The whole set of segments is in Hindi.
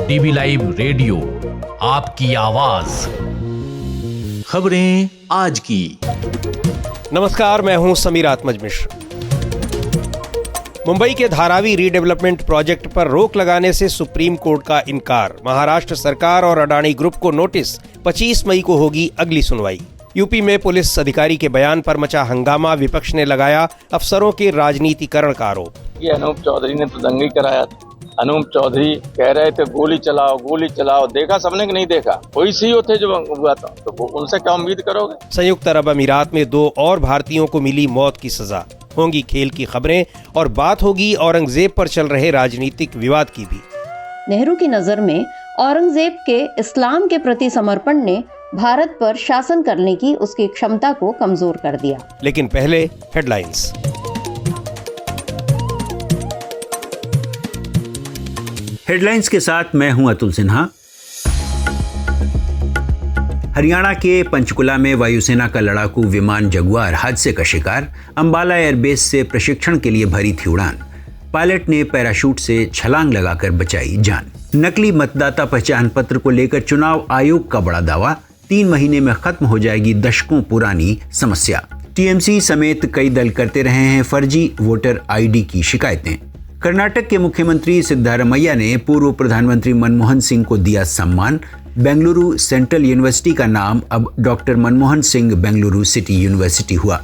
डीबी लाइव रेडियो, आपकी आवाज। खबरें आज की। नमस्कार, मैं हूं समीर आत्मज मिश्र। मुंबई के धारावी रीडेवलपमेंट प्रोजेक्ट पर रोक लगाने से सुप्रीम कोर्ट का इनकार। महाराष्ट्र सरकार और अडानी ग्रुप को नोटिस। 25 मई को होगी अगली सुनवाई। यूपी में पुलिस अधिकारी के बयान पर मचा हंगामा। विपक्ष ने लगाया अफसरों के राजनीतिकरण का आरोप। ये अनूप चौधरी ने तो दंगा कराया था। अनूप चौधरी कह रहे थे गोली चलाओ। देखा सबने कि नहीं देखा? कोई सीईओ थे जो हुआ था, तो उनसे क्या उम्मीद करोगे? संयुक्त अरब अमीरात में 2 और भारतीयों को मिली मौत की सजा। होंगी खेल की खबरें और बात होगी औरंगजेब पर चल रहे राजनीतिक विवाद की भी। नेहरू की नजर में औरंगजेब के इस्लाम के प्रति समर्पण ने भारत पर शासन करने की उसकी क्षमता को कमजोर कर दिया। लेकिन पहले हेडलाइंस। हेडलाइंस के साथ मैं हूं अतुल सिन्हा। हरियाणा के पंचकुला में वायुसेना का लड़ाकू विमान जगुआर हादसे का शिकार। अंबाला एयरबेस से प्रशिक्षण के लिए भरी थी उड़ान। पायलट ने पैराशूट से छलांग लगाकर बचाई जान। नकली मतदाता पहचान पत्र को लेकर चुनाव आयोग का बड़ा दावा। 3 महीने में खत्म हो जाएगी दशकों पुरानी समस्या। टीएमसी समेत कई दल करते रहे हैं फर्जी वोटर आईडी की शिकायतें। कर्नाटक के मुख्यमंत्री सिद्धारमैया ने पूर्व प्रधानमंत्री मनमोहन सिंह को दिया सम्मान। बेंगलुरु सेंट्रल यूनिवर्सिटी का नाम अब doctor Manmohan Singh Bengaluru city university हुआ।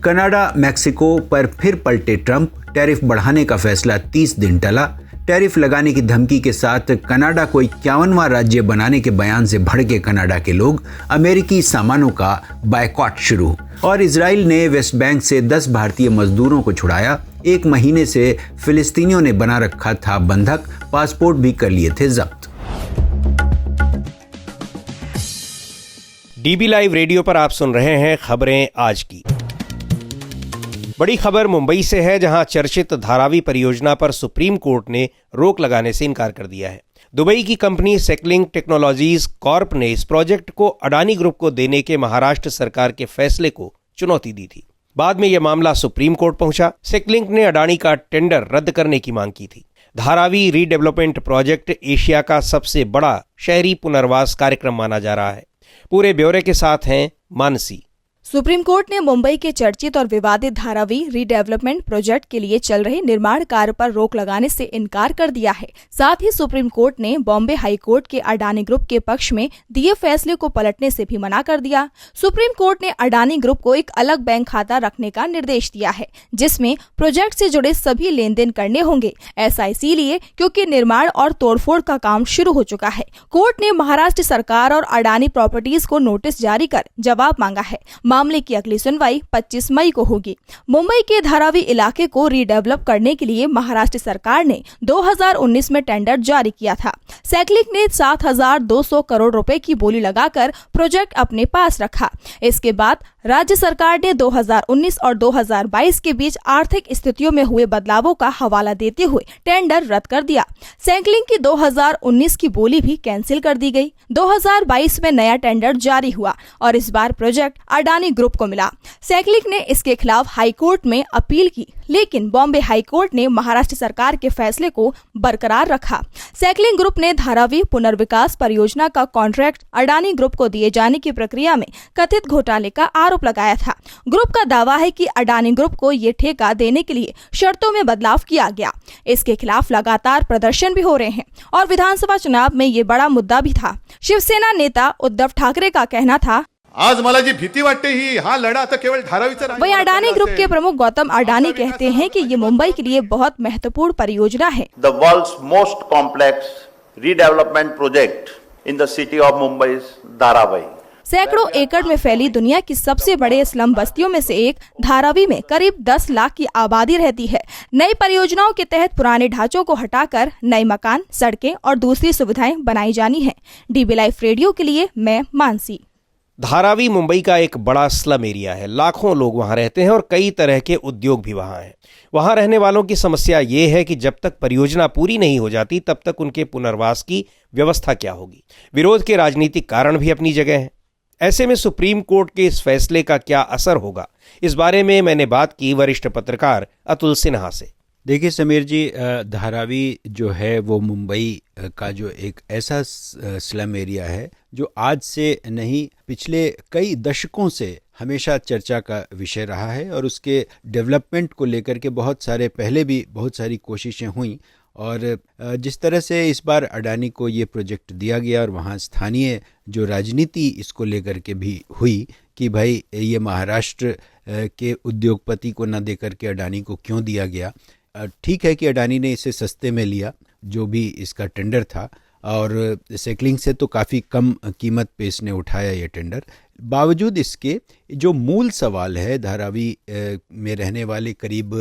कनाडा मैक्सिको पर फिर पलटे ट्रंप। टैरिफ बढ़ाने का फैसला 30 दिन टला। टैरिफ लगाने की धमकी के साथ कनाडा को 51वां राज्य बनाने के बयान से भड़के कनाडा के लोग। अमेरिकी सामानों का बायकॉट शुरू। और इजराइल ने वेस्ट बैंक से 10 भारतीय मजदूरों को छुड़ाया। 1 महीने से फिलिस्तीनियों ने बना रखा था बंधक। पासपोर्ट भी कर लिए थे जब्त। डीबी लाइव रेडियो पर आप सुन रहे हैं खबरें आज की। बड़ी खबर मुंबई से है, जहां चर्चित धारावी परियोजना पर सुप्रीम कोर्ट ने रोक लगाने से इनकार कर दिया है। दुबई की कंपनी सेकलिंग टेक्नोलॉजीज कॉर्प ने इस प्रोजेक्ट को अडानी ग्रुप को देने के महाराष्ट्र सरकार के फैसले को चुनौती दी थी। बाद में यह मामला सुप्रीम कोर्ट पहुंचा। सेकलिंग ने अडानी का टेंडर रद्द करने की मांग की थी। धारावी रीडेवलपमेंट प्रोजेक्ट एशिया का सबसे बड़ा शहरी पुनर्वास कार्यक्रम माना जा रहा है। पूरे ब्यौरे के साथ हैं मानसी। सुप्रीम कोर्ट ने मुंबई के चर्चित और विवादित धारावी रीडेवलपमेंट प्रोजेक्ट के लिए चल रहे निर्माण कार्य पर रोक लगाने से इनकार कर दिया है। साथ ही सुप्रीम कोर्ट ने बॉम्बे हाई कोर्ट के अडानी ग्रुप के पक्ष में दिए फैसले को पलटने से भी मना कर दिया। सुप्रीम कोर्ट ने अडानी ग्रुप को एक अलग बैंक खाता रखने का निर्देश दिया है, जिसमें प्रोजेक्ट से जुड़े सभी लेन देन करने होंगे। ऐसा इसीलिए क्योंकि निर्माण और तोड़फोड़ का काम शुरू हो चुका है। कोर्ट ने महाराष्ट्र सरकार और अडानी प्रॉपर्टीज को नोटिस जारी कर जवाब मांगा है। मामले की अगली सुनवाई 25 मई को होगी। मुंबई के धारावी इलाके को रीडेवलप करने के लिए महाराष्ट्र सरकार ने 2019 में टेंडर जारी किया था। सेकलिंग ने 7,200 करोड़ रुपए की बोली लगाकर प्रोजेक्ट अपने पास रखा। इसके बाद राज्य सरकार ने 2019 और 2022 के बीच आर्थिक स्थितियों में हुए बदलावों का हवाला देते हुए टेंडर रद्द कर दिया। सेकलिंग की 2019 की बोली भी कैंसिल कर दी गई। 2022 में नया टेंडर जारी हुआ और इस बार प्रोजेक्ट अडानी ग्रुप को मिला। सेकलिंग ने इसके खिलाफ हाई कोर्ट में अपील की, लेकिन बॉम्बे हाई कोर्ट ने महाराष्ट्र सरकार के फैसले को बरकरार रखा। सेकलिंग ग्रुप ने धारावी पुनर्विकास परियोजना का कॉन्ट्रैक्ट अडानी ग्रुप को दिए जाने की प्रक्रिया में कथित घोटाले का आरोप लगाया था। ग्रुप का दावा है कि अडानी ग्रुप को ये ठेका देने के लिए शर्तों में बदलाव किया गया। इसके खिलाफ लगातार प्रदर्शन भी हो रहे हैं और विधानसभा चुनाव में ये बड़ा मुद्दा भी था। शिवसेना नेता उद्धव ठाकरे का कहना था, आज मला जी भीती वाटते ही हा लढा आता केवळ धारावीचा नाही। वही अडानी ग्रुप के प्रमुख गौतम अडानी कहते हैं कि ये मुंबई के लिए बहुत महत्वपूर्ण परियोजना है। The world's most complex redevelopment project in the city of Mumbai's Dharavai. सैकड़ों एकड़ में फैली दुनिया की सबसे बड़े स्लम बस्तियों में से एक धारावी में करीब 10 लाख की आबादी रहती है। नई परियोजनाओं के तहत पुराने ढांचों को हटाकर नए मकान, सड़कें और दूसरी सुविधाएं बनाई जानी है। डीबी लाइव रेडियो के लिए मैं मानसी। धारावी मुंबई का एक बड़ा स्लम एरिया है। लाखों लोग वहां रहते हैं और कई तरह के उद्योग भी वहां हैं। वहां रहने वालों की समस्या ये है कि जब तक परियोजना पूरी नहीं हो जाती तब तक उनके पुनर्वास की व्यवस्था क्या होगी। विरोध के राजनीतिक कारण भी अपनी जगह हैं। ऐसे में सुप्रीम कोर्ट के इस फैसले का क्या असर होगा, इस बारे में मैंने बात की वरिष्ठ पत्रकार अतुल सिन्हा से। देखिए समीर जी, धारावी जो है वो मुंबई का जो एक ऐसा स्लम एरिया है जो आज से नहीं पिछले कई दशकों से हमेशा चर्चा का विषय रहा है और उसके डेवलपमेंट को लेकर के बहुत सारे पहले भी बहुत सारी कोशिशें हुई और जिस तरह से इस बार अडानी को ये प्रोजेक्ट दिया गया और वहाँ स्थानीय जो राजनीति इसको लेकर के भी हुई कि भाई ये महाराष्ट्र के उद्योगपति को न देकर के अडानी को क्यों दिया गया। ठीक है कि अडानी ने इसे सस्ते में लिया, जो भी इसका टेंडर था, और सेकलिंग से तो काफ़ी कम कीमत पे इसने उठाया ये टेंडर। बावजूद इसके जो मूल सवाल है धारावी में रहने वाले करीब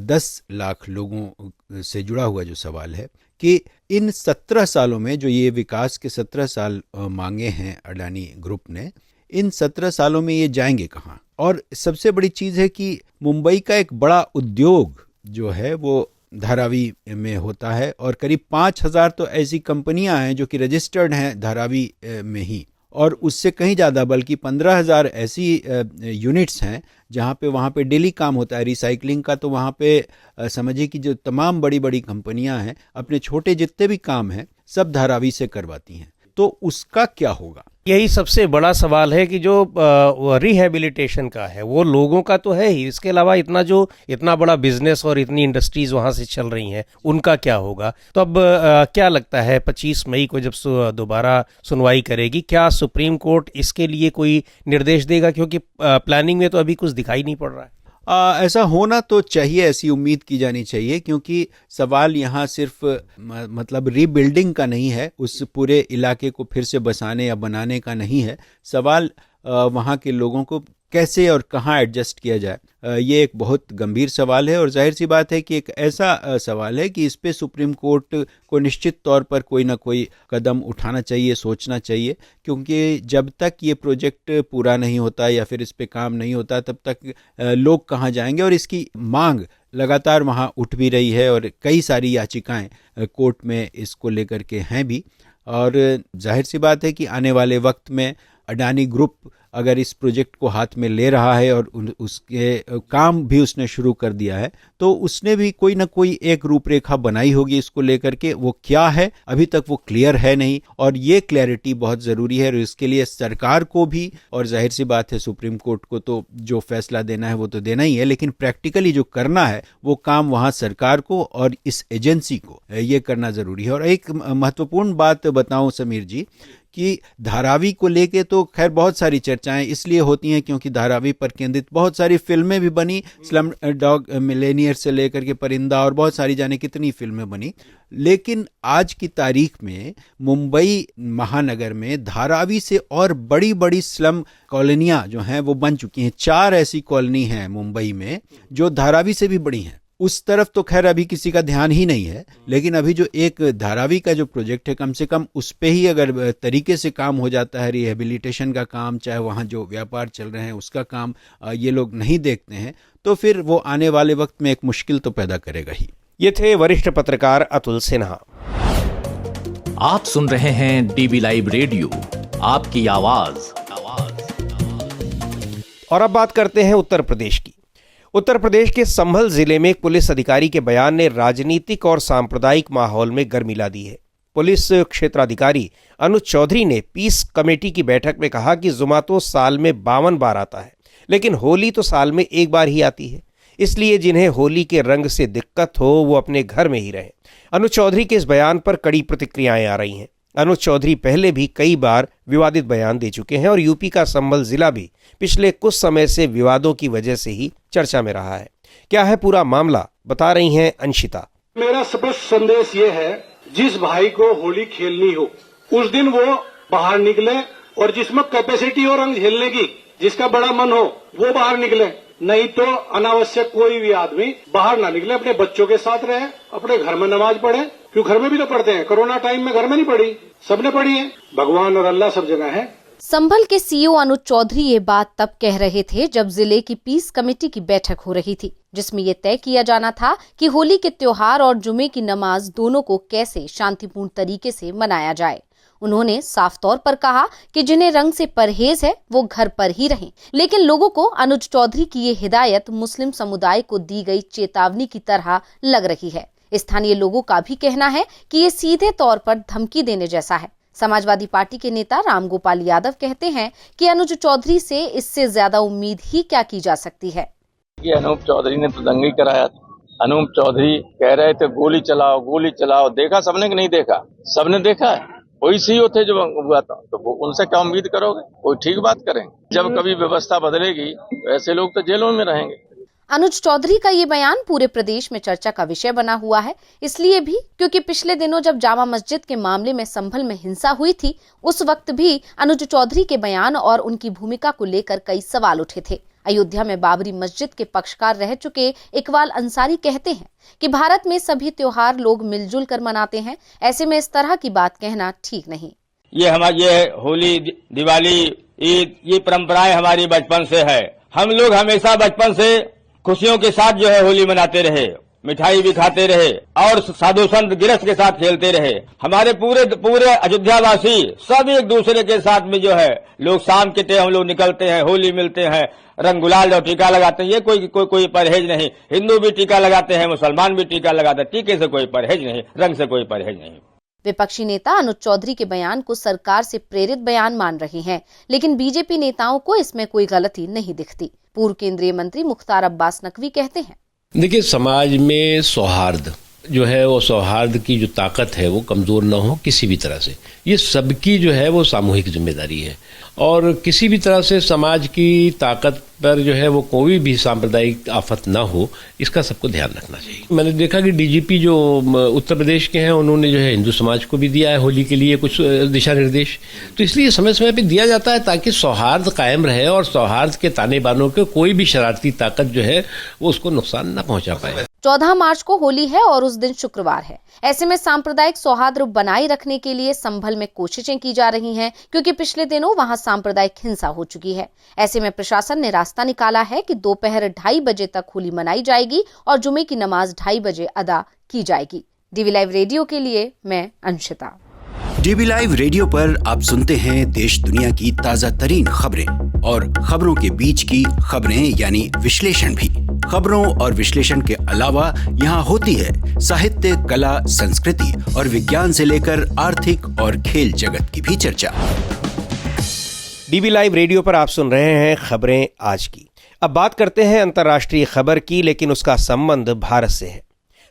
10 लाख लोगों से जुड़ा हुआ जो सवाल है कि इन 17 सालों में जो ये विकास के 17 साल मांगे हैं अडानी ग्रुप ने, इन 17 सालों में ये जाएंगे कहाँ। और सबसे बड़ी चीज़ है कि मुंबई का एक बड़ा उद्योग जो है वो धारावी में होता है और करीब 5,000 तो ऐसी कंपनियां हैं जो कि रजिस्टर्ड हैं धारावी में ही, और उससे कहीं ज़्यादा बल्कि 15,000 ऐसी यूनिट्स हैं जहाँ पे वहाँ पे डेली काम होता है रिसाइकलिंग का। तो वहाँ पे समझिए कि जो तमाम बड़ी बड़ी कंपनियां हैं अपने छोटे जितने भी काम हैं सब धारावी से करवाती हैं, तो उसका क्या होगा। यही सबसे बड़ा सवाल है कि जो रिहेबिलिटेशन का है वो लोगों का तो है ही, इसके अलावा इतना बड़ा बिजनेस और इतनी इंडस्ट्रीज वहां से चल रही हैं, उनका क्या होगा। तो अब क्या लगता है 25 मई को जब दोबारा सुनवाई करेगी, क्या सुप्रीम कोर्ट इसके लिए कोई निर्देश देगा, क्योंकि प्लानिंग में तो अभी कुछ दिखाई नहीं पड़ रहा है। ऐसा होना तो चाहिए, ऐसी उम्मीद की जानी चाहिए, क्योंकि सवाल यहाँ सिर्फ मतलब रीबिल्डिंग का नहीं है, उस पूरे इलाके को फिर से बसाने या बनाने का नहीं है। सवाल वहाँ के लोगों को कैसे और कहाँ एडजस्ट किया जाए, ये एक बहुत गंभीर सवाल है। और जाहिर सी बात है कि एक ऐसा सवाल है कि इस पे सुप्रीम कोर्ट को निश्चित तौर पर कोई ना कोई कदम उठाना चाहिए, सोचना चाहिए, क्योंकि जब तक ये प्रोजेक्ट पूरा नहीं होता या फिर इस पे काम नहीं होता तब तक लोग कहाँ जाएंगे। और इसकी मांग लगातार वहाँ उठ भी रही है और कई सारी याचिकाएं कोर्ट में इसको लेकर के हैं भी। और जाहिर सी बात है कि आने वाले वक्त में अडानी ग्रुप अगर इस प्रोजेक्ट को हाथ में ले रहा है और उसके काम भी उसने शुरू कर दिया है, तो उसने भी कोई ना कोई एक रूपरेखा बनाई होगी इसको लेकर के। वो क्या है अभी तक वो क्लियर है नहीं, और ये क्लैरिटी बहुत ज़रूरी है। और इसके लिए सरकार को भी, और जाहिर सी बात है सुप्रीम कोर्ट को तो जो फैसला देना है वो तो देना ही है, लेकिन प्रैक्टिकली जो करना है वो काम वहाँ सरकार को और इस एजेंसी को ये करना ज़रूरी है। और एक महत्वपूर्ण बात बताऊँ समीर जी कि धारावी को लेके तो खैर बहुत सारी चर्चाएं इसलिए होती हैं क्योंकि धारावी पर केंद्रित बहुत सारी फिल्में भी बनी, स्लम डॉग मिलेनियर से लेकर के परिंदा और बहुत सारी जाने कितनी फिल्में बनी। लेकिन आज की तारीख में मुंबई महानगर में धारावी से और बड़ी बड़ी स्लम कॉलोनियां जो हैं वो बन चुकी हैं। 4 ऐसी कॉलोनी हैं मुंबई में जो धारावी से भी बड़ी हैं। उस तरफ तो खैर अभी किसी का ध्यान ही नहीं है, लेकिन अभी जो एक धारावी का जो प्रोजेक्ट है, कम से कम उस पे ही अगर तरीके से काम हो जाता है, रिहेबिलिटेशन का काम, चाहे वहाँ जो व्यापार चल रहे हैं उसका काम ये लोग नहीं देखते हैं, तो फिर वो आने वाले वक्त में एक मुश्किल तो पैदा करेगा ही। ये थे वरिष्ठ पत्रकार अतुल सिन्हा। आप सुन रहे हैं डीबी लाइव रेडियो, आपकी आवाज। और अब बात करते हैं उत्तर प्रदेश की। उत्तर प्रदेश के संभल जिले में एक पुलिस अधिकारी के बयान ने राजनीतिक और सांप्रदायिक माहौल में गर्मी ला दी है। पुलिस क्षेत्राधिकारी अनुज चौधरी ने पीस कमेटी की बैठक में कहा कि जुमा तो साल में 52 बार आता है, लेकिन होली तो साल में एक बार ही आती है, इसलिए जिन्हें होली के रंग से दिक्कत हो वो अपने घर में ही रहें। अनुज चौधरी के इस बयान पर कड़ी प्रतिक्रियाएं आ रही हैं। अनुज चौधरी पहले भी कई बार विवादित बयान दे चुके हैं और यूपी का संभल जिला भी पिछले कुछ समय से विवादों की वजह से ही चर्चा में रहा है। क्या है पूरा मामला, बता रही हैं अंशिता। मेरा स्पष्ट संदेश ये है, जिस भाई को होली खेलनी हो उस दिन वो बाहर निकले, और जिसमें कैपेसिटी हो रंग खेलने की, जिसका बड़ा मन हो वो बाहर निकले, नहीं तो अनावश्यक कोई भी आदमी बाहर ना निकले, अपने बच्चों के साथ रहे, अपने घर में नमाज पढ़े, क्यों घर में भी तो पढ़ते हैं। कोरोना टाइम में घर में नहीं पढ़ी, सबने पढ़ी है। भगवान और अल्लाह सब जगह है। संभल के सीईओ अनुज चौधरी ये बात तब कह रहे थे जब जिले की पीस कमेटी की बैठक हो रही थी, जिसमें ये तय किया जाना था कि होली के त्योहार और जुमे की नमाज दोनों को कैसे शांतिपूर्ण तरीके से मनाया जाए। उन्होंने साफ तौर पर कहा कि जिन्हें रंग से परहेज है वो घर पर ही रहें, लेकिन लोगों को अनुज चौधरी की ये हिदायत मुस्लिम समुदाय को दी गई चेतावनी की तरह लग रही है। स्थानीय लोगों का भी कहना है कि ये सीधे तौर पर धमकी देने जैसा है। समाजवादी पार्टी के नेता रामगोपाल यादव कहते हैं कि अनुज चौधरी से इससे ज्यादा उम्मीद ही क्या की जा सकती है। कि अनूप चौधरी ने तो दंगा ही कराया था। अनूप चौधरी कह रहे थे गोली चलाओ, देखा सबने कि नहीं देखा? सबने देखा है। कोई सीईओ थे जो हुआ था, तो उनसे क्या उम्मीद करोगे? कोई ठीक बात करेंगे? जब कभी व्यवस्था बदलेगी तो ऐसे लोग तो जेलों में रहेंगे। अनुज चौधरी का ये बयान पूरे प्रदेश में चर्चा का विषय बना हुआ है, इसलिए भी क्योंकि पिछले दिनों जब जामा मस्जिद के मामले में संभल में हिंसा हुई थी, उस वक्त भी अनुज चौधरी के बयान और उनकी भूमिका को लेकर कई सवाल उठे थे। अयोध्या में बाबरी मस्जिद के पक्षकार रह चुके इकबाल अंसारी कहते हैं कि भारत में सभी त्योहार लोग मिलजुल कर मनाते हैं, ऐसे में इस तरह की बात कहना ठीक नहीं। ये होली, दिवाली, ईद, ये परंपराएं हमारी बचपन से है। हम लोग हमेशा बचपन से खुशियों के साथ जो है होली मनाते रहे, मिठाई भी खाते रहे और साधु संत गिरस के साथ खेलते रहे। हमारे पूरे अयोध्यावासी सब एक दूसरे के साथ में जो है लोग शाम के टाइम हम लोग निकलते हैं, होली मिलते हैं, रंग गुलाल और टीका लगाते हैं। ये कोई परहेज नहीं। हिंदू भी टीका लगाते हैं, मुसलमान भी टीका लगाते हैं। टीके से कोई परहेज नहीं, रंग से कोई परहेज नहीं। विपक्षी नेता अनुज चौधरी के बयान को सरकार से प्रेरित बयान मान रहे हैं, लेकिन बीजेपी नेताओं को इसमें कोई गलती नहीं दिखती। पूर्व केंद्रीय मंत्री मुख्तार अब्बास नकवी कहते हैं, देखिए, समाज में सौहार्द जो है, वो सौहार्द की जो ताकत है वो कमजोर न हो किसी भी तरह से। ये सबकी जो है वो सामूहिक जिम्मेदारी है और किसी भी तरह से समाज की ताकत पर जो है वो कोई भी सांप्रदायिक आफत ना हो, इसका सबको ध्यान रखना चाहिए। मैंने देखा कि डीजीपी जो उत्तर प्रदेश के हैं, उन्होंने जो है हिंदू समाज को भी दिया है होली के लिए कुछ दिशा निर्देश। तो इसलिए समय समय पे दिया जाता है ताकि सौहार्द कायम रहे और सौहार्द के ताने बानों के कोई भी शरारती ताकत जो है वो उसको नुकसान न पहुंचा पाए। 14 मार्च को होली है और उस दिन शुक्रवार है। ऐसे में सांप्रदायिक सौहार्द बनाए रखने के लिए संभल में कोशिशें की जा रही हैं, क्योंकि पिछले दिनों वहां सांप्रदायिक हिंसा हो चुकी है। ऐसे में प्रशासन ने रास्ता निकाला है कि दोपहर 2:30 बजे तक होली मनाई जाएगी और जुमे की नमाज 2:30 बजे अदा की जाएगी। डीवी लाइव रेडियो के लिए मैं अंशिता। डीवी लाइव रेडियो पर आप सुनते हैं देश दुनिया की ताजा तरीन खबरें और खबरों के बीच की खबरें यानी विश्लेषण भी। खबरों और विश्लेषण के अलावा यहाँ होती है साहित्य, कला, संस्कृति और विज्ञान से लेकर आर्थिक और खेल जगत की भी चर्चा। डीवी लाइव रेडियो पर आप सुन रहे हैं खबरें आज की। अब बात करते हैं अंतर्राष्ट्रीय खबर की, लेकिन उसका संबंध भारत से है।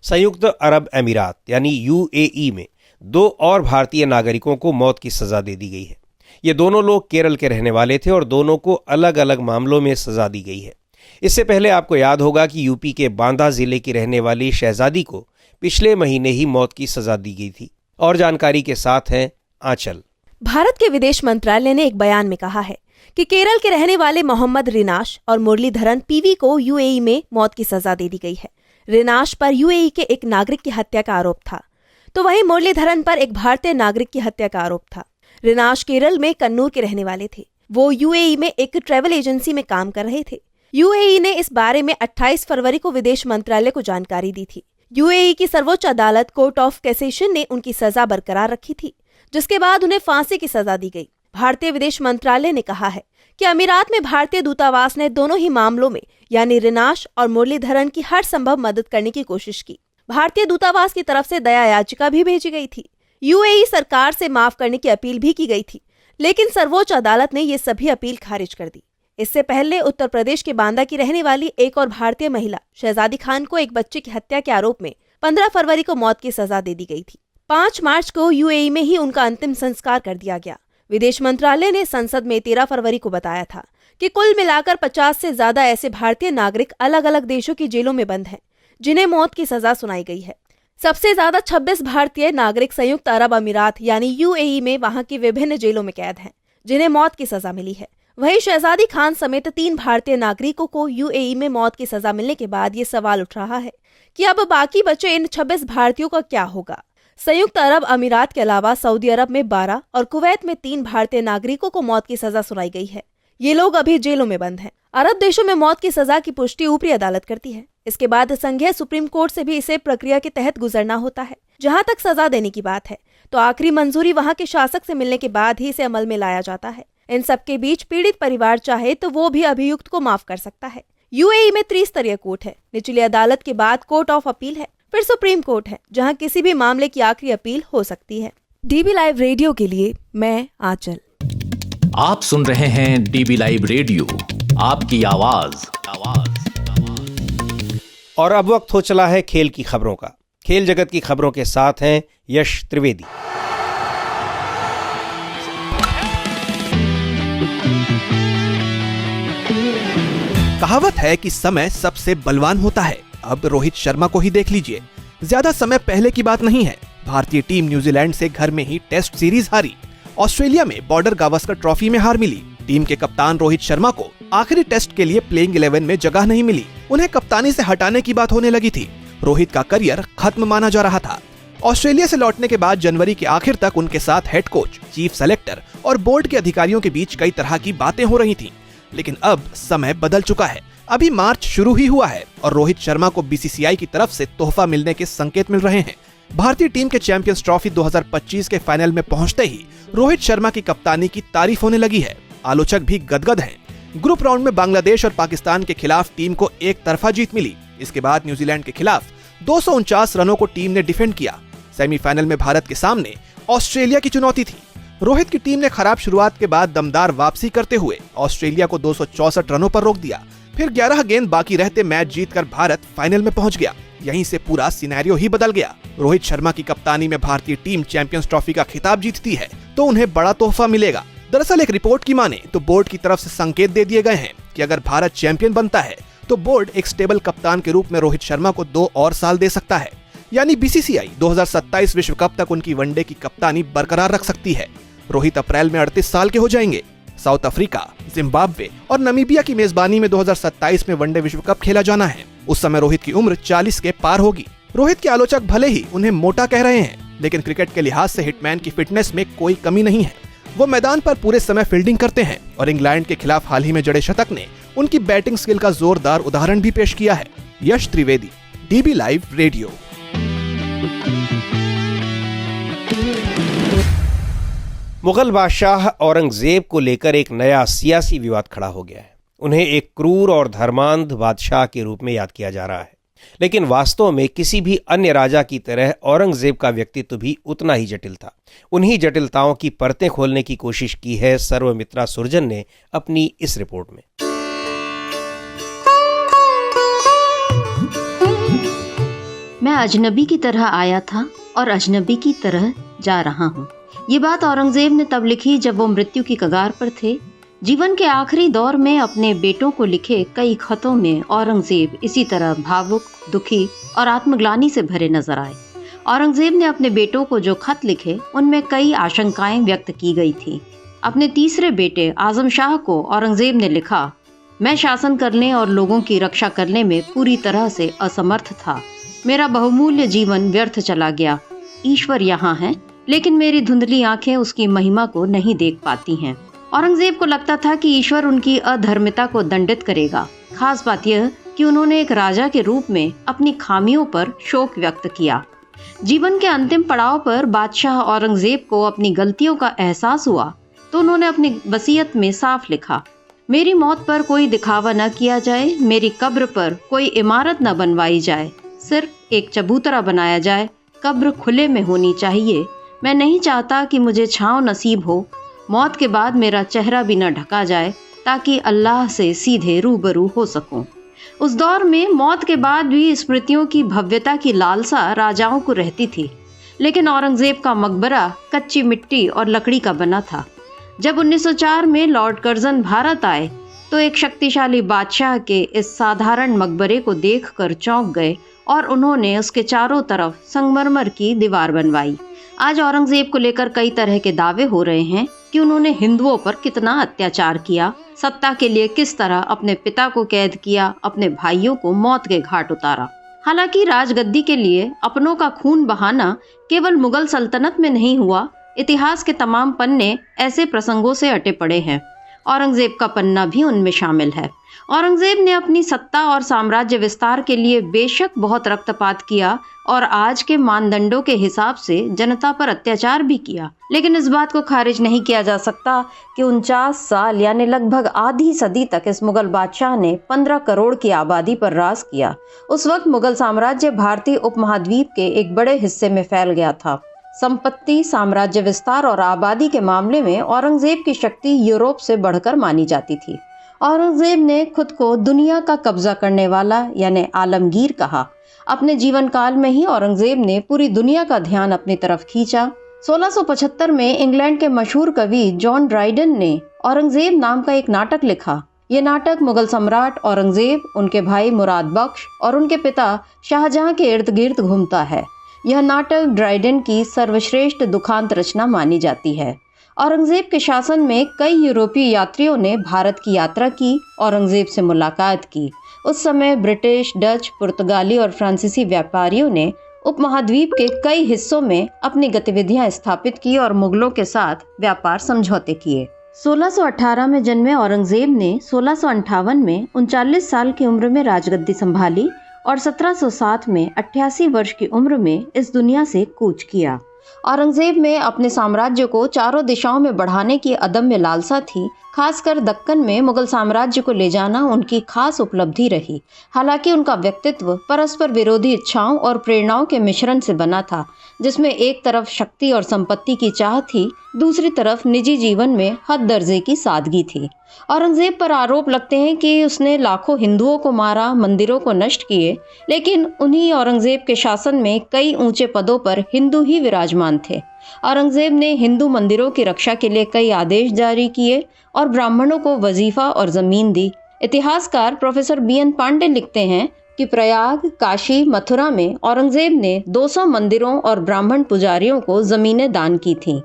संयुक्त अरब अमीरात यानी यूएई में 2 और भारतीय नागरिकों को मौत की सजा दे दी गई है। ये दोनों लोग केरल के रहने वाले थे और दोनों को अलग अलग मामलों में सजा दी गई है। इससे पहले आपको याद होगा कि यूपी के बांदा जिले की रहने वाली शहजादी को पिछले महीने ही मौत की सजा दी गई थी। और जानकारी के साथ हैं आंचल। भारत के विदेश मंत्रालय ने एक बयान में कहा है कि केरल के रहने वाले मोहम्मद रिनाश और मुरलीधरन पीवी को यूएई में मौत की सजा दे दी गई है। रिनाश पर यूएई के एक नागरिक की हत्या का आरोप था, तो वहीं मुरलीधरन पर एक भारतीय नागरिक की हत्या का आरोप था। रिनाश केरल में कन्नूर के रहने वाले थे। वो यूएई में एक ट्रैवल एजेंसी में काम कर रहे थे। यूएई ने इस बारे में 28 फरवरी को विदेश मंत्रालय को जानकारी दी थी। यूएई की सर्वोच्च अदालत कोर्ट ऑफ कैसेशन ने उनकी सजा बरकरार रखी थी, जिसके बाद उन्हें फांसी की सजा दी गई। भारतीय विदेश मंत्रालय ने कहा है कि अमीरात में भारतीय दूतावास ने दोनों ही मामलों में यानी रिनाश और मुरलीधरन की हर संभव मदद करने की कोशिश की। भारतीय दूतावास की तरफ से दया याचिका भी भेजी गई थी। यूएई सरकार से माफ करने की अपील भी की गई थी, लेकिन सर्वोच्च अदालत ने ये सभी अपील खारिज कर दी। इससे पहले उत्तर प्रदेश के बांदा की रहने वाली एक और भारतीय महिला शहजादी खान को एक बच्चे की हत्या के आरोप में 15 फरवरी को मौत की सजा दे दी गई थी। 5 मार्च को यूएई में ही उनका अंतिम संस्कार कर दिया गया। विदेश मंत्रालय ने संसद में 13 फरवरी को बताया था कि कुल मिलाकर 50 से ज्यादा ऐसे भारतीय नागरिक अलग अलग देशों की जेलों में बंद हैं, जिन्हें मौत की सजा सुनाई गई है। सबसे ज्यादा 26 भारतीय नागरिक संयुक्त अरब अमीरात यानी यूएई में वहां की विभिन्न जेलों में कैद हैं, जिन्हें मौत की सजा मिली है। वहीं शहजादी खान समेत 3 भारतीय नागरिकों को यूएई में मौत की सजा मिलने के बाद ये सवाल उठ रहा है कि अब बाकी बचे इन 26 भारतीयों का क्या होगा। संयुक्त अरब अमीरात के अलावा सऊदी अरब में 12 और कुवैत में 3 भारतीय नागरिकों को मौत की सजा सुनाई गई है। ये लोग अभी जेलों में बंद हैं। अरब देशों में मौत की सजा की पुष्टि ऊपरी अदालत करती है। इसके बाद संघीय सुप्रीम कोर्ट से भी इसे प्रक्रिया के तहत गुजरना होता है। जहां तक सजा देने की बात है तो आखिरी मंजूरी वहां के शासक से मिलने के बाद ही इसे अमल में लाया जाता है। इन सब के बीच पीड़ित परिवार चाहे तो वो भी अभियुक्त को माफ कर सकता है। यूएई में त्रिस्तरीय कोर्ट है। निचली अदालत के बाद कोर्ट ऑफ अपील है, फिर सुप्रीम कोर्ट है, जहां किसी भी मामले की आखिरी अपील हो सकती है। डीबी लाइव रेडियो के लिए मैं आंचल। आप सुन रहे हैं डीबी लाइव रेडियो, आपकी आवाज। और अब वक्त हो चला है खेल की खबरों का। खेल जगत की खबरों के साथ हैं यश त्रिवेदी। कहावत है कि समय सबसे बलवान होता है। अब रोहित शर्मा को ही देख लीजिए। ज्यादा समय पहले की बात नहीं है, भारतीय टीम न्यूजीलैंड से घर में ही टेस्ट सीरीज हारी। ऑस्ट्रेलिया में बॉर्डर गावस्कर ट्रॉफी में हार मिली। टीम के कप्तान रोहित शर्मा को आखिरी टेस्ट के लिए प्लेइंग 11 में जगह नहीं मिली। उन्हें कप्तानी से हटाने की बात होने लगी थी। रोहित का करियर खत्म माना जा रहा था। ऑस्ट्रेलिया से लौटने के बाद जनवरी के आखिर तक उनके साथ हेड कोच, चीफ सेलेक्टर और बोर्ड के अधिकारियों के बीच कई तरह की बातें हो रही थीं। लेकिन अब समय बदल चुका है। अभी मार्च शुरू ही हुआ है और रोहित शर्मा को बीसीसीआई की तरफ से तोहफा मिलने के संकेत मिल रहे हैं। भारतीय टीम के चैंपियंस ट्रॉफी 2025 के फाइनल में पहुंचते ही रोहित शर्मा की कप्तानी की तारीफ होने लगी है। आलोचक भी गदगद हैं। ग्रुप राउंड में बांग्लादेश और पाकिस्तान के खिलाफ टीम को एक तरफा जीत मिली। इसके बाद न्यूजीलैंड के खिलाफ 249 रनों को टीम ने डिफेंड किया। सेमीफाइनल में भारत के सामने ऑस्ट्रेलिया की चुनौती थी। रोहित की टीम ने खराब शुरुआत के बाद दमदार वापसी करते हुए ऑस्ट्रेलिया को 264 रनों पर रोक दिया। फिर 11 गेंद बाकी रहते मैच जीतकर भारत फाइनल में पहुंच गया। यहीं से पूरा सिनेरियो ही बदल गया। रोहित शर्मा की कप्तानी में भारतीय टीम चैंपियंस ट्रॉफी का खिताब जीतती है तो उन्हें बड़ा तोहफा मिलेगा। दरअसल एक रिपोर्ट की माने तो बोर्ड की तरफ से संकेत दे दिए गए हैं कि अगर भारत चैंपियन बनता है तो बोर्ड एक स्टेबल कप्तान के रूप में रोहित शर्मा को 2 और साल दे सकता है। यानी बीसीसीआई 2027 विश्व कप तक उनकी वनडे की कप्तानी बरकरार रख सकती है। रोहित अप्रैल में 38 साल के हो जाएंगे। साउथ अफ्रीका, जिम्बाब्वे और नामीबिया की मेजबानी में 2027 में वनडे विश्व कप खेला जाना है। उस समय रोहित की उम्र 40 के पार होगी। रोहित के आलोचक भले ही उन्हें मोटा कह रहे हैं, लेकिन क्रिकेट के लिहाज से हिटमैन की फिटनेस में कोई कमी नहीं है। वो मैदान पर पूरे समय फील्डिंग करते हैं और इंग्लैंड के खिलाफ हाल ही में जड़े शतक ने उनकी बैटिंग स्किल का जोरदार उदाहरण भी पेश किया है। Yash Trivedi, DB live radio. Mughal बादशाह औरंगजेब को लेकर एक नया सियासी विवाद खड़ा हो गया है। उन्हें एक क्रूर और धर्मांध बादशाह के रूप में याद किया जा रहा है, लेकिन वास्तव में किसी भी अन्य राजा की तरह औरंगजेब का व्यक्तित्व भी उतना ही जटिल था। उन्हीं जटिलताओं की परतें खोलने की कोशिश की है सर्वमित्रा सुरजन ने अपनी इस रिपोर्ट में। मैं अजनबी की तरह आया था और अजनबी की तरह जा रहा हूँ। ये बात औरंगजेब ने तब लिखी जब वो मृत्यु की कगार पर थे। जीवन के आखिरी दौर में अपने बेटों को लिखे कई खतों में औरंगजेब इसी तरह भावुक, दुखी और आत्मग्लानि से भरे नजर आए। औरंगजेब ने अपने बेटों को जो खत लिखे उनमें कई आशंकाएं व्यक्त की गई थी। अपने तीसरे बेटे आजम शाह को औरंगजेब ने लिखा, मैं शासन करने और लोगों की रक्षा करने में पूरी तरह से असमर्थ था। मेरा बहुमूल्य जीवन व्यर्थ चला गया। ईश्वर यहाँ है, लेकिन मेरी धुंधली आंखें उसकी महिमा को नहीं देख पाती हैं। औरंगजेब को लगता था कि ईश्वर उनकी अधर्मिता को दंडित करेगा। खास बात यह कि उन्होंने एक राजा के रूप में अपनी खामियों पर शोक व्यक्त किया। जीवन के अंतिम पड़ाव पर बादशाह औरंगजेब को अपनी गलतियों का एहसास हुआ तो उन्होंने अपनी वसीयत में साफ लिखा, मेरी मौत पर कोई दिखावा न किया जाए, मेरी कब्र पर कोई इमारत न बनवाई जाए, सिर्फ एक चबूतरा बनाया जाए, कब्र खुले में होनी चाहिए। मैं नहीं चाहता कि मुझे छांव नसीब हो, मौत के बाद मेरा चेहरा भी न ढका जाए ताकि अल्लाह से सीधे रूबरू हो सकूं। उस दौर में मौत के बाद भी स्मृतियों की भव्यता की लालसा राजाओं को रहती थी, लेकिन औरंगजेब का मकबरा कच्ची मिट्टी और लकड़ी का बना था। जब 1904 में लॉर्ड कर्जन भारत आए तो एक शक्तिशाली बादशाह के इस साधारण मकबरे को देखकर चौंक गए और उन्होंने उसके चारों तरफ संगमरमर की दीवार बनवाई। आज औरंगजेब को लेकर कई तरह के दावे हो रहे हैं कि उन्होंने हिंदुओं पर कितना अत्याचार किया, सत्ता के लिए किस तरह अपने पिता को कैद किया, अपने भाइयों को मौत के घाट उतारा। हालांकि राजगद्दी के लिए अपनों का खून बहाना केवल मुगल सल्तनत में नहीं हुआ, इतिहास के तमाम पन्ने ऐसे प्रसंगों से अटे पड़े हैं। औरंगजेब का पन्ना भी उनमें शामिल है। औरंगजेब ने अपनी सत्ता और साम्राज्य विस्तार के लिए बेशक बहुत रक्तपात किया और आज के मानदंडों के हिसाब से जनता पर अत्याचार भी किया, लेकिन इस बात को खारिज नहीं किया जा सकता कि 49 साल यानी लगभग आधी सदी तक इस मुगल बादशाह ने 15 करोड़ की आबादी पर राज किया। उस वक्त मुगल साम्राज्य भारतीय उपमहाद्वीप के एक बड़े हिस्से में फैल गया था। संपत्ति, साम्राज्य विस्तार और आबादी के मामले में औरंगजेब की शक्ति यूरोप से बढ़कर मानी जाती थी। औरंगजेब ने खुद को दुनिया का कब्जा करने वाला यानी आलमगीर कहा। अपने जीवन काल में ही औरंगजेब ने पूरी दुनिया का ध्यान अपनी तरफ खींचा। 1675 में इंग्लैंड के मशहूर कवि जॉन ड्राइडन ने औरंगजेब नाम का एक नाटक लिखा। ये नाटक मुगल सम्राट औरंगजेब, उनके भाई मुराद बख्श और उनके पिता शाहजहां के इर्द गिर्द घूमता है। यह नाटक ड्राइडन की सर्वश्रेष्ठ दुखांत रचना मानी जाती है। औरंगजेब के शासन में कई यूरोपीय यात्रियों ने भारत की यात्रा की, औरंगजेब से मुलाकात की। उस समय ब्रिटिश, डच, पुर्तगाली और फ्रांसीसी व्यापारियों ने उपमहाद्वीप के कई हिस्सों में अपनी गतिविधियां स्थापित की और मुगलों के साथ व्यापार समझौते किए। 1618 में जन्मे औरंगजेब ने 1658 में 39 साल की उम्र में राजगद्दी संभाली और 1707 में 88 वर्ष की उम्र में इस दुनिया से कूच किया। औरंगजेब में अपने साम्राज्य को चारों दिशाओं में बढ़ाने की अदम्य लालसा थी। खासकर दक्कन में मुगल साम्राज्य को ले जाना उनकी खास उपलब्धि रही। हालांकि उनका व्यक्तित्व परस्पर विरोधी इच्छाओं और प्रेरणाओं के मिश्रण से बना था, जिसमें एक तरफ शक्ति और संपत्ति की चाह थी, दूसरी तरफ निजी जीवन में हद दर्जे की सादगी थी। औरंगजेब पर आरोप लगते हैं कि उसने लाखों हिंदुओं को मारा, मंदिरों को नष्ट किए, लेकिन उन्हीं औरंगजेब के शासन में कई ऊंचे पदों पर हिंदू ही विराजमान थे। औरंगजेब ने हिंदू मंदिरों की रक्षा के लिए कई आदेश जारी किए और ब्राह्मणों को वजीफा और जमीन दी। इतिहासकार प्रोफेसर BN पांडे लिखते हैं कि प्रयाग, काशी, मथुरा में औरंगजेब ने 200 मंदिरों और ब्राह्मण पुजारियों को जमीनें दान की थीं।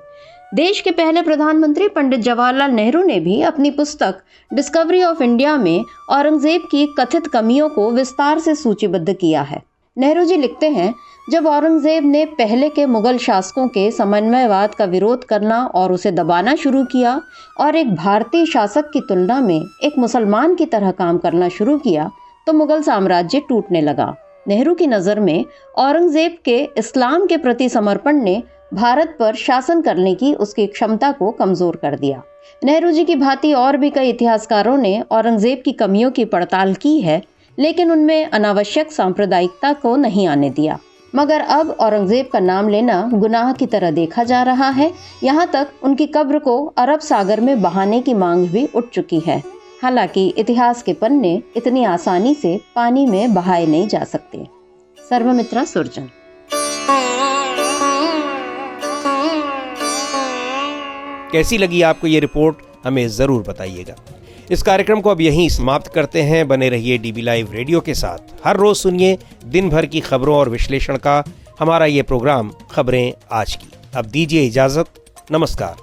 देश के पहले प्रधानमंत्री पंडित जवाहरलाल नेहरू ने भी अपनी पुस्तक डिस्कवरी ऑफ इंडिया में औरंगजेब की कथित कमियों को विस्तार से सूचीबद्ध किया है। नेहरू जी लिखते हैं, जब औरंगजेब ने पहले के मुगल शासकों के समन्वयवाद का विरोध करना और उसे दबाना शुरू किया और एक भारतीय शासक की तुलना में एक मुसलमान की तरह काम करना शुरू किया, तो मुगल साम्राज्य टूटने लगा। नेहरू की नज़र में औरंगजेब के इस्लाम के प्रति समर्पण ने भारत पर शासन करने की उसकी क्षमता को कमजोर कर दिया। नेहरू जी की भांति और भी कई इतिहासकारों ने औरंगजेब की कमियों की पड़ताल की है, लेकिन उनमें अनावश्यक सांप्रदायिकता को नहीं आने दिया। मगर अब औरंगजेब का नाम लेना गुनाह की तरह देखा जा रहा है। यहाँ तक उनकी कब्र को अरब सागर में बहाने की मांग भी उठ चुकी है। हालांकि इतिहास के पन्ने इतनी आसानी से पानी में बहाए नहीं जा सकते। सर्वमित्रा सुरजन। कैसी लगी आपको ये रिपोर्ट, हमें जरूर बताइएगा। इस कार्यक्रम को अब यहीं समाप्त करते हैं। बने रहिए DB लाइव रेडियो के साथ। हर रोज सुनिए दिन भर की खबरों और विश्लेषण का हमारा ये प्रोग्राम खबरें आज की। अब दीजिए इजाजत। नमस्कार।